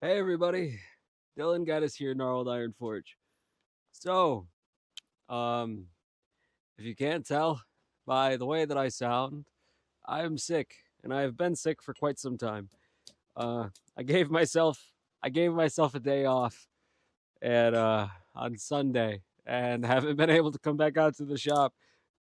Hey everybody, Dylan got us here, Gnarled Iron Forge. So, um, if you can't tell by the way that I sound, I am sick, and I have been sick for quite some time. Uh, I gave myself, I gave myself a day off at on Sunday, and haven't been able to come back out to the shop.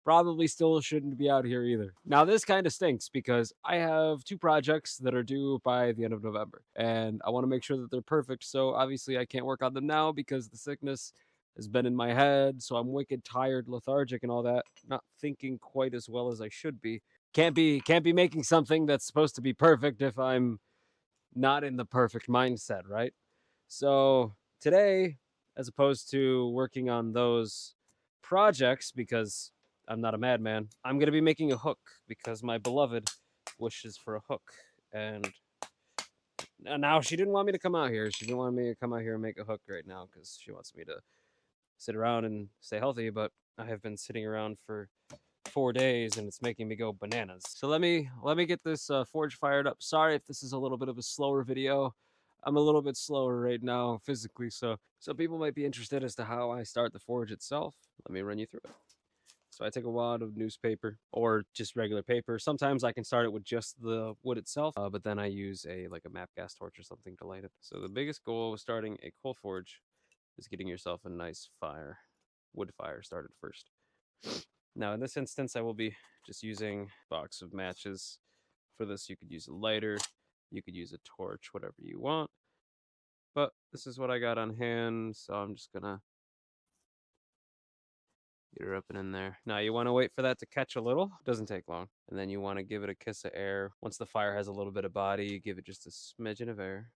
Probably still shouldn't be out here either. Now, this kind of stinks because I have two projects that are due by the end of November, and I want to make sure that they're perfect. So, obviously, I can't work on them now because the sickness has been in my head. So, I'm wicked tired, lethargic, and all that. Not thinking quite as well as I should be. Can't be making something that's supposed to be perfect if I'm not in the perfect mindset, right? So, today, as opposed to working on those projects, because I'm not a madman, I'm going to be making a hook because my beloved wishes for a hook. And now she didn't want me to come out here. She didn't want me to come out here and make a hook right now because she wants me to sit around and stay healthy. But I have been sitting around for 4 days and it's making me go bananas. So let me get this forge fired up. Sorry if this is a little bit of a slower video. I'm a little bit slower right now physically, so people might be interested as to how I start the forge itself. Let me run you through it. So I take a wad of newspaper or just regular paper. Sometimes I can start it with just the wood itself, but then I use like a map gas torch or something to light it. So the biggest goal with starting a coal forge is getting yourself a nice fire, wood fire started first. Now, in this instance, I will be just using a box of matches. For this, you could use a lighter, you could use a torch, whatever you want. But this is what I got on hand, so I'm just gonna get her up and in there. Now, you want to wait for that to catch a little. It doesn't take long. And then you want to give it a kiss of air. Once the fire has a little bit of body, you give it just a smidgen of air.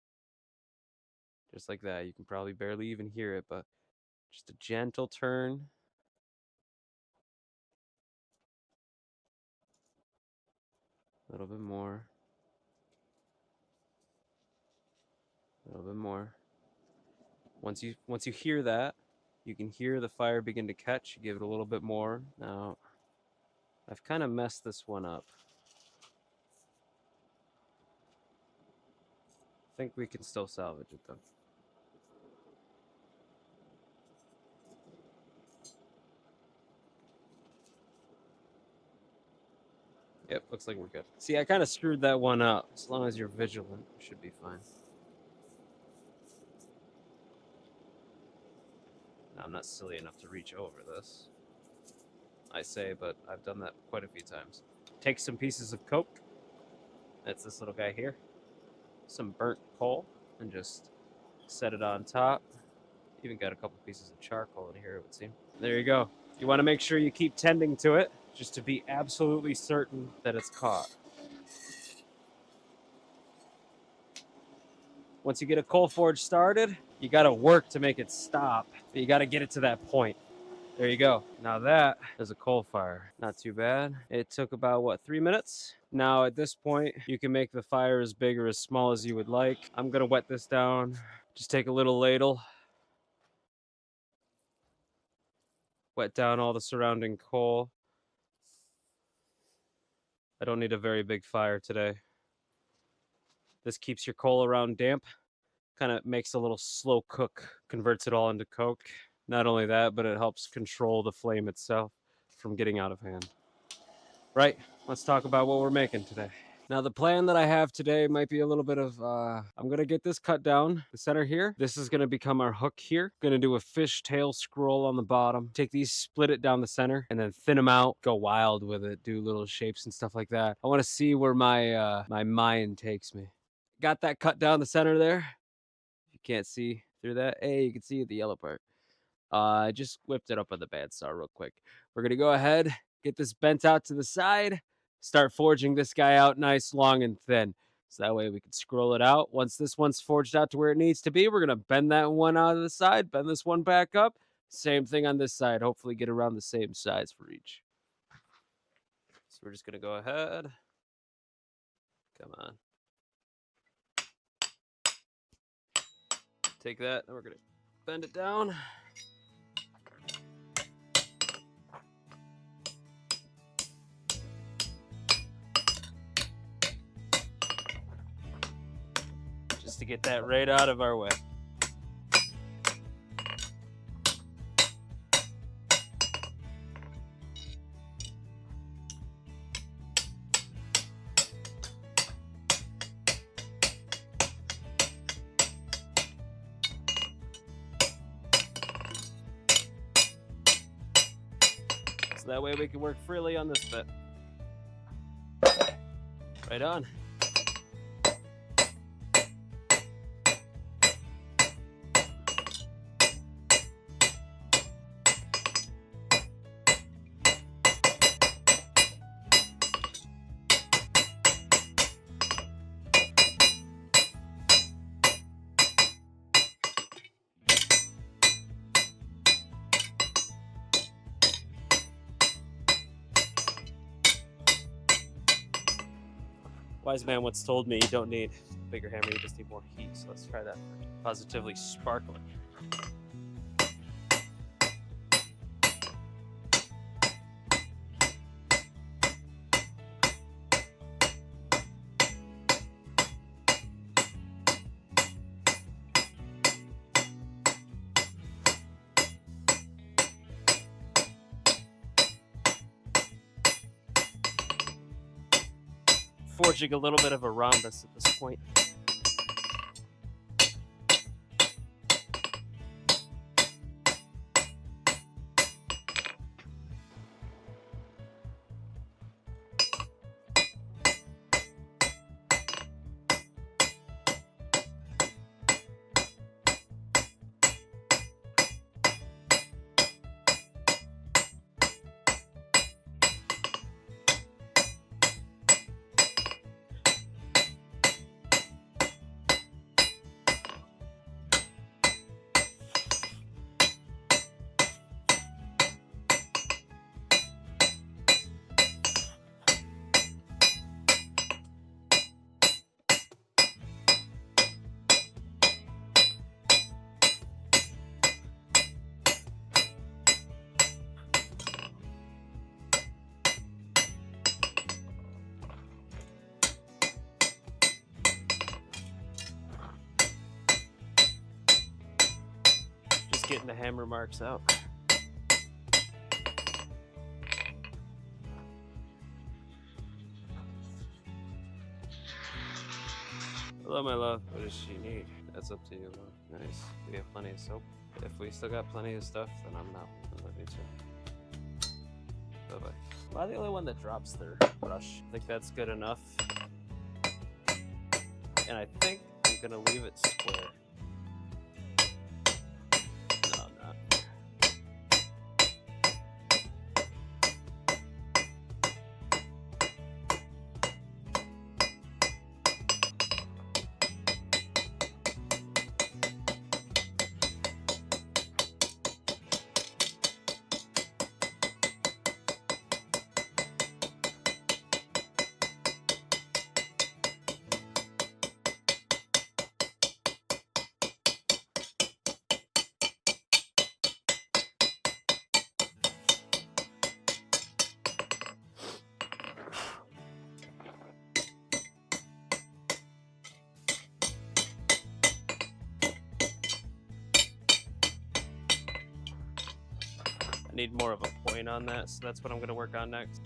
Just like that. You can probably barely even hear it, but just a gentle turn. A little bit more. A little bit more. Once you hear that, you can hear the fire begin to catch. You give it a little bit more. Now, I've kind of messed this one up. I think we can still salvage it though. Yep, looks like we're good. See, I kind of screwed that one up. As long as you're vigilant, you should be fine. Now, I'm not silly enough to reach over this. I say, but I've done that quite a few times. Take some pieces of coke. That's this little guy here. Some burnt coal, and just set it on top. Even got a couple pieces of charcoal in here, it would seem. There you go. You want to make sure you keep tending to it, just to be absolutely certain that it's caught. Once you get a coal forge started, you got to work to make it stop. But you got to get it to that point. There you go. Now that is a coal fire. Not too bad. It took about, what, 3 minutes? Now at this point, you can make the fire as big or as small as you would like. I'm going to wet this down. Just take a little ladle. Wet down all the surrounding coal. I don't need a very big fire today. This keeps your coal around damp. Kind of makes a little slow cook, converts it all into coke. Not only that, but it helps control the flame itself from getting out of hand. Right, let's talk about what we're making today. Now, the plan that I have today might be a little bit of, I'm going to get this cut down, the center here. This is going to become our hook here. Going to do a fish tail scroll on the bottom. Take these, split it down the center, and then thin them out. Go wild with it, do little shapes and stuff like that. I want to see where my mind takes me. Got that cut down the center there. You can't see through that. Hey, you can see the yellow part. I just whipped it up on the bandsaw real quick. We're going to go ahead, get this bent out to the side, start forging this guy out nice, long, and thin. So that way we can scroll it out. Once this one's forged out to where it needs to be, we're going to bend that one out of the side, bend this one back up. Same thing on this side. Hopefully get around the same size for each. So we're just going to go ahead. Come on. Take that, and we're going to bend it down. just to get that right out of our way. So that way we can work freely on this bit. Right on. Wise man once told me you don't need a bigger hammer, you just need more heat. So let's try that. Positively sparkling. Forging a little bit of a rhombus at this point. Getting the hammer marks out. Hello, my love. What does she need? That's up to you, love. Nice. We have plenty of soap. If we still got plenty of stuff, then I'm not. I love you too. Bye-bye. Am I the only one that drops their brush? I think that's good enough. And I think I'm gonna leave it square. Need more of a point on that, so that's what I'm going to work on next.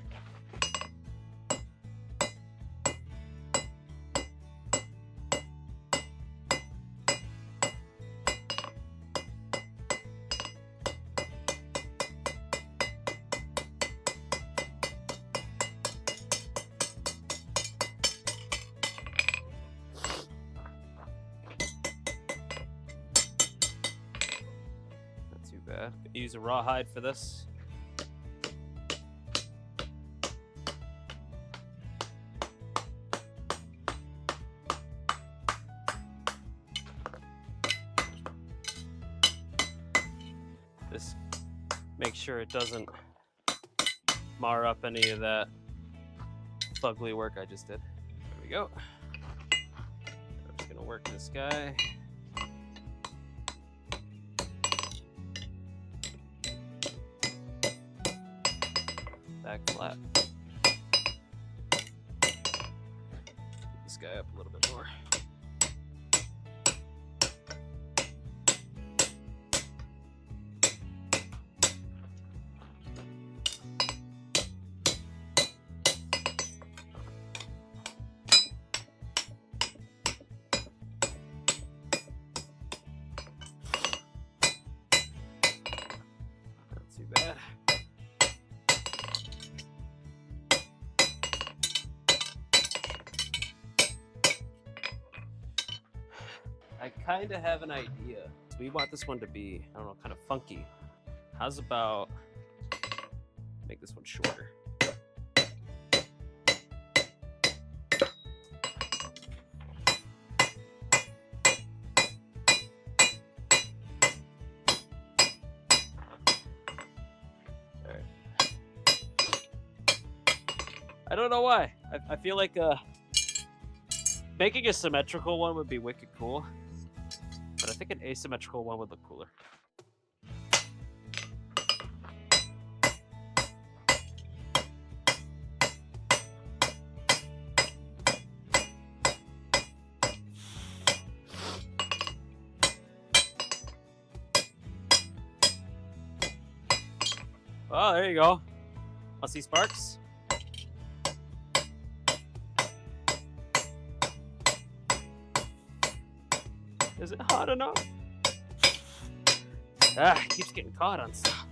Use a rawhide for this. This make sure it doesn't mar up any of that fugly work I just did. There we go. I'm just gonna work this guy. Back flat. Get this guy up a little bit more. I kind of have an idea. We want this one to be, I don't know, kind of funky. How's about make this one shorter? Alright. I don't know why. I feel like making a symmetrical one would be wicked cool. But I think an asymmetrical one would look cooler. Oh, there you go. Want to see sparks? Is it hot enough? Ah, it keeps getting caught on stuff.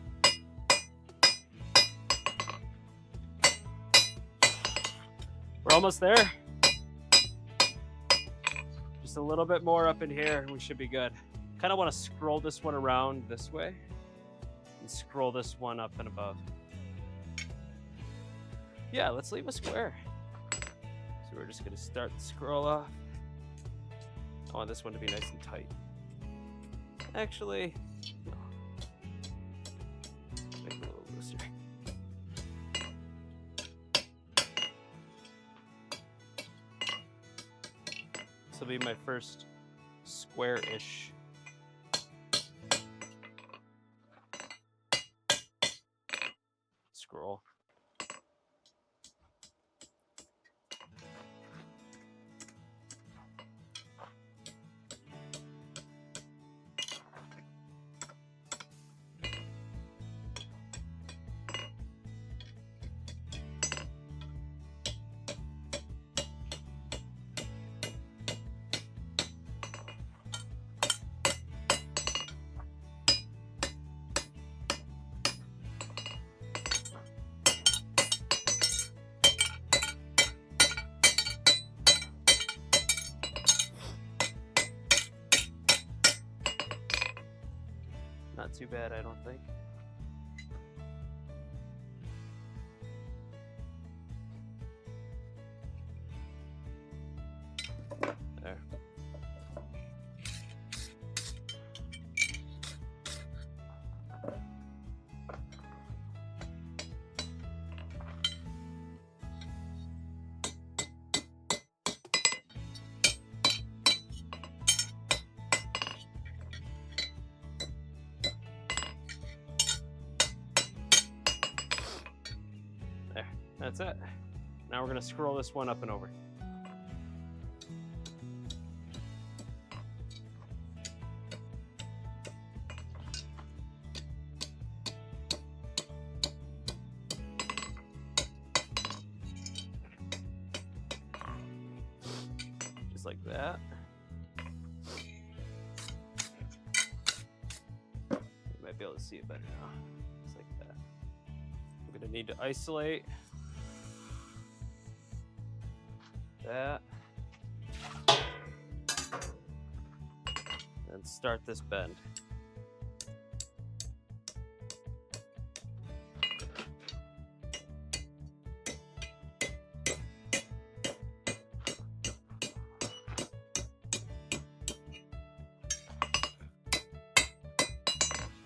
We're almost there. Just a little bit more up in here and we should be good. Kind of want to scroll this one around this way and scroll this one up and above. Yeah, let's leave a square. So we're just gonna start the scroll off. I want this one to be nice and tight. Actually, no. Make it a little looser. This will be my first square-ish scroll. Not too bad, I don't think. There. That's it. Now we're going to scroll this one up and over. Just like that. You might be able to see it better now. Just like that. I'm going to need to isolate that and start this bend.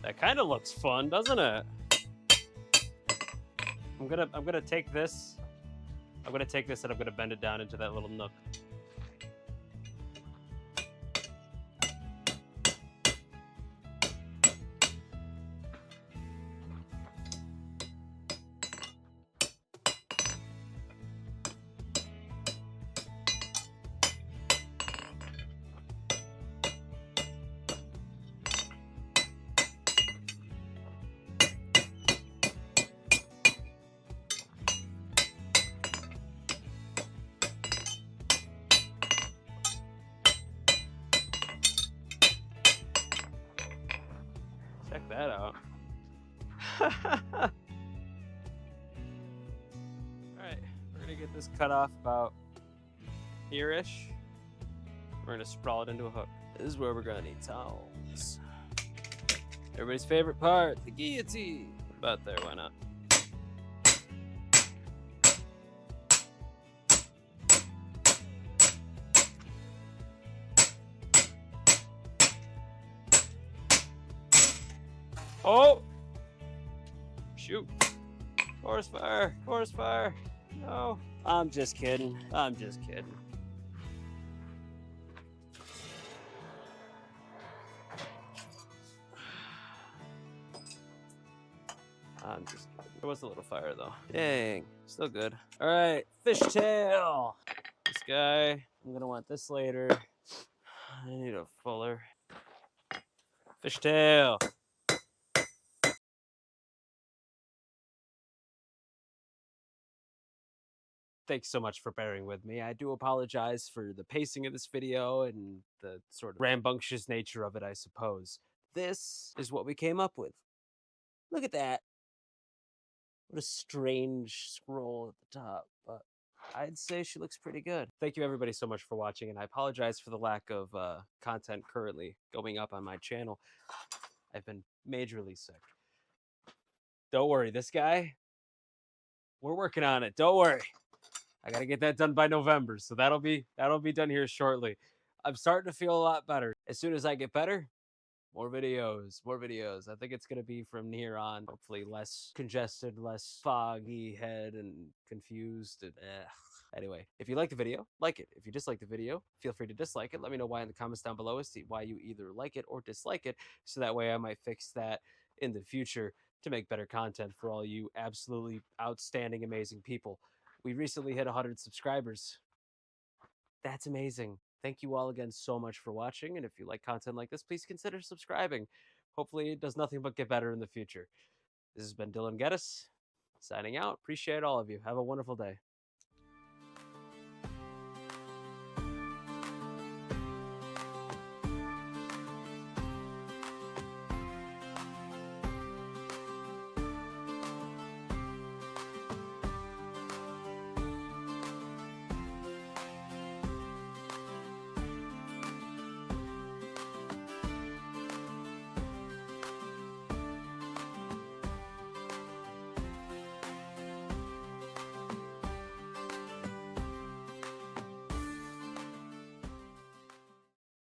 That kind of looks fun, doesn't it? I'm gonna take this. I'm gonna take this and I'm gonna bend it down into that little nook. Check that out. Alright, we're gonna get this cut off about here-ish. We're We're gonna sprawl it into a hook. This is where we're gonna need towels. Everybody's favorite part, the guillotine. About there, why not? Oh! Shoot. Forest fire. Forest fire. No. I'm just kidding. I'm just kidding. I'm just kidding. There was a little fire though. Dang. Still good. All right. Fishtail. This guy. I'm going to want this later. I need a fuller. Fishtail. Thanks so much for bearing with me. I do apologize for the pacing of this video and the sort of rambunctious nature of it, I suppose. This is what we came up with. Look at that. What a strange scroll at the top, but I'd say she looks pretty good. Thank you everybody so much for watching, and I apologize for the lack of content currently going up on my channel. I've been majorly sick. Don't worry, this guy, we're working on it. Don't worry. I gotta get that done by November, so that'll be done here shortly. I'm starting to feel a lot better. As soon as I get better, more videos, more videos. I think it's gonna be from here on, hopefully less congested, less foggy head and confused. And, Anyway, if you like the video, like it. If you dislike the video, feel free to dislike it. Let me know why in the comments down below as to why you either like it or dislike it, so that way I might fix that in the future to make better content for all you absolutely outstanding, amazing people. We recently hit 100 subscribers. That's amazing. Thank you all again so much for watching, and if you like content like this, please consider subscribing. Hopefully it does nothing but get better in the future. This has been Dylan Geddes, signing out. Appreciate all of you. Have a wonderful day.